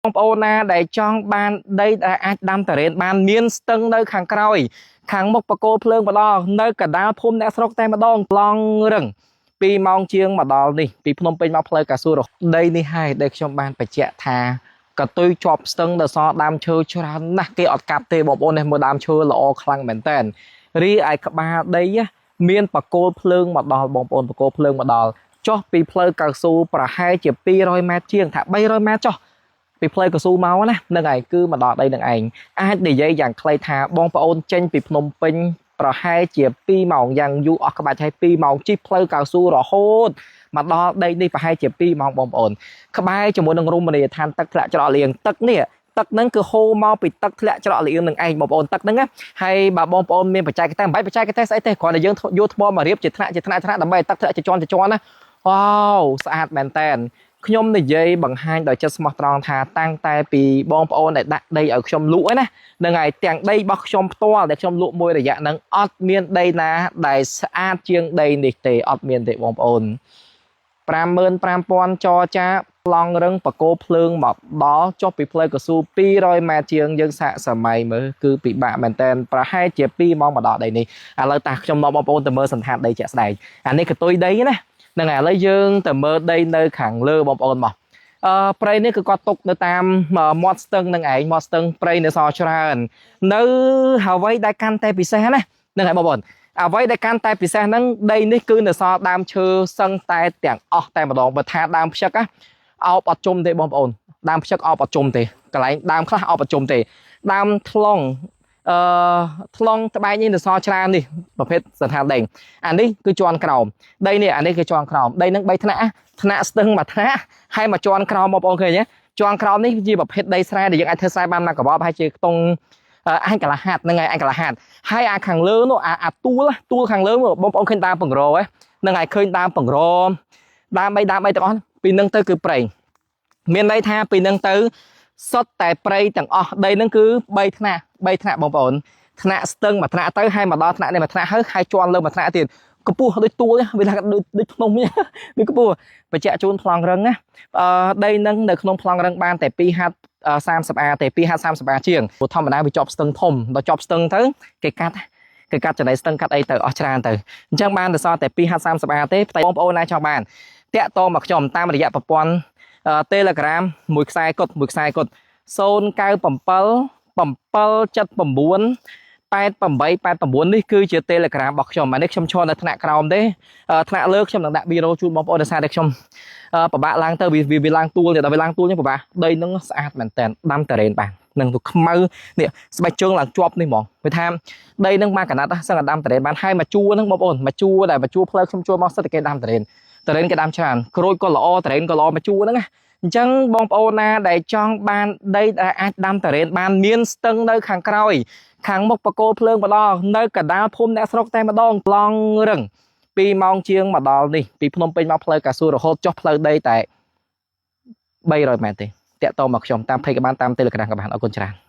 បងប្អូនណាដែលចង់បានដីដែលអាចដាំតារ៉េនបានមានស្ទឹងនៅខាងក្រោយខាងមុខបកគោភ្លើងម្ដងនៅកណ្ដាលភូមិអ្នកស្រុកតែម្ដងឡងរឹង2 ម៉ោងជាងមកដល់នេះពីភ្នំពេញមកផ្លូវកៅស៊ូរដីនេះហើយដែលខ្ញុំបានបញ្ជាក់ថាកតុយជាប់ស្ទឹងដល់សដើមឈើច្រើនណាស់គេអត់កាប់ទេបងប្អូននេះមើលដើមឈើល្អខ្លាំងមែនតើរីឯក្បាលដីមានបកគោភ្លើងមកដល់បងប្អូនបកគោភ្លើងមកដល់ចុះពីផ្លូវកៅស៊ូប្រហែលជា200 ម៉ែត្រជាងថា300 ម៉ែត្រចុះពីផ្លូវកៅស៊ូមកណានឹងឯងគឺមកដល់ដីនឹងឯងអាចនិយាយយ៉ាងខ្លីថាបងប្អូនចេញពីភ្នំពេញប្រហែលជា2 ម៉ោងយ៉ាងយូរអស់ក្បាច់ឲ្យ2 ម៉ោងជិះផ្លូវកៅស៊ូរហូតមកដល់ដីនេះប្រហែលជា2 ម៉ោងបងប្អូនក្បែរជាមួយនឹងរមណីយដ្ឋានទឹកធ្លាក់ច្រកលៀងទឹកនេះទឹកហ្នឹងគឺហូរមកពីទឹកធ្លាក់ច្រកលៀងនឹងឯងបងប្អូនទឹកហ្នឹងហើយបើបងប្អូនមានបច្ចេកទេសមិនបាច់បច្ចេកទេសស្អីទេគ្រាន់តែយើងយកថ្មមករៀបជាថ្នាក់ដើម្បីទឹកធ្លាក់ជាជាន់ណាវ៉ាវស្អាតមែនតើខ្ញុំនិយាយបង្ហាញដោយចិត្តស្មោះត្រង់ថាតាំងតែពីបងប្អូនដែលដាក់ដីឲ្យខ្ញុំលក់ណានឹងហើយទាំងដីរបស់ខ្ញុំផ្ទាល់ដែលខ្ញុំលក់មួយរយៈហ្នឹងអត់មានដីណាដែលស្អាតជាងដីនេះទេអត់មានទេបងប្អូន55,000ចរចាប្លង់រឹងបកគោភ្លើងមកដល់ចុះពីផ្លូវកៅស៊ូ200 ម៉ែត្រជាងយើងសាកសម័យមើលគឺពិបាកមែនតើប្រហែលជា2 ម៉ោងមកដល់ដីនេះឥឡូវតាខ្ញុំនាំបងប្អូនទៅមើលសន្តានដីជាក់ស្ដែងអានេះកតុយដីណានឹងឥឡូវយើងទៅមើលដីនៅខាងលើបងប្អូនមកព្រៃនេះគឺគាត់ទុកនៅតាមមាត់ស្ទឹងនឹងឯងមាត់ស្ទឹងព្រៃនៅសច្រើននៅអ្វីដែលកាន់តែពិសេសណានឹងឯងបងប្អូនអ្វីដែលកាន់តែពិសេសហ្នឹងដីនេះគឺនៅសល់ដើមឈើសឹងតែទាំងអស់តែម្ដងបើថាដើមផ្ចឹកអោបអត់ជុំទេបងប្អូនដើមផ្ចឹកអោបអត់ជុំទេកន្លែងដើមខ្លះអោបអត់ជុំទេដើមថ្លុងថ្លុងត្បែកនេះនៅសល់ច្រើននេះប្រភេទសន្តានដីអានេះគឺជាន់ក្រោមដីនេះអានេះគឺជាន់ក្រោមដីនឹង3ថ្នាក់ថ្នាក់ស្ទឹងមួយថ្នាក់ហើយមកជាន់ក្រោមបងប្អូនឃើញទេជាន់ក្រោមនេះជាប្រភេទដីស្រែដែលយើងអាចធ្វើស្រែបានមកកបហើយជាខ្ទង់អញកន្លះហាត់ហ្នឹងហើយអញកន្លះហាត់ហើយអាខាងលើនោះអាទួលខាងលើបងប្អូនឃើញដើមបង្រហ្នឹងហើយឃើញដើមបង្រដើមអីទាំងអស់ពីនឹងទៅគឺព្រៃមានន័យថាពីនឹងទៅសុទ្ធតែព្រៃទាំងអស់ដីហ្នឹងគឺ3ថ្នាក់បងប្អូនថ្នាក់ស្ទឹងមួយថ្នាក់ទៅហើយមកដល់ថ្នាក់នេះមួយថ្នាក់ហើយជាន់លើមួយថ្នាក់ទៀតកម្ពស់ដូចទួលវាថាដូចភ្នំវាកម្ពស់បញ្ជាក់ជូនប្លង់រឹងណាដីហ្នឹងនៅក្នុងប្លង់រឹងបានតែ2ហាត់30អាទេ2ហាត់30អាជាងធម្មតាវាជាប់ស្ទឹងធំដល់ជាប់ស្ទឹងទៅគេកាត់ចំណៃស្ទឹងកាត់អីទៅអស់ច្រើនទៅអញ្ចឹងបានតែសល់តែ2ហាត់30អាទេបងប្អូនណាចង់បានតាក់តមកខ្ញុំតាមរយៈប្រព័ន្ធ Telegram មួយខ្សែកុដ097 779 8889នេះគឺជា Telegram របស់ខ្ញុំអានេះខ្ញុំឈរនៅថ្នាក់ក្រោមទេថ្នាក់លើខ្ញុំនឹងដាក់វីដេអូជូនបងប្អូនដោយសារតែខ្ញុំពិបាកឡើងទៅវាឡើងទួលដល់វាឡើងទួលនេះពិបាកដីនឹងស្អាតមែនតើដាំតារ៉េនបាននឹងទៅខ្មៅនេះស្បែកជើងឡើងជាប់នេះហ្មងវាថាដីនឹងមកកណាត់សឹងតែដាំតារ៉េនបានហើយមកជួរហ្នឹងបងប្អូនមកជួរដែលមកជួរផ្លូវខ្ញុំជួរមកសិតតែគេដាំតារ៉េនគេដាំច្រើនក្រូចក៏ល្អតារ៉េនក៏ល្អមកជួរហ្នឹងណាអញ្ចឹងបងប្អូនណាដែលចង់បានដីដែលអាចដាំតារ៉េនបានមានស្ទឹងនៅខាងក្រោយខាងមុខបកគោភ្លើងម្ដងនៅកណ្ដាលភូមិអ្នកស្រុកតែម្ដងឡងរឹង2 ម៉ោងជាងមកដល់នេះពីភ្នំពេញមកផ្លូវកៅស៊ូរហូតចុះផ្លូវដីតែ300 ម៉ែត្រទេតាក់តមកខ្ញុំតាម Page ក៏បានតាម Telegram ក៏បានអរគុណច្រើន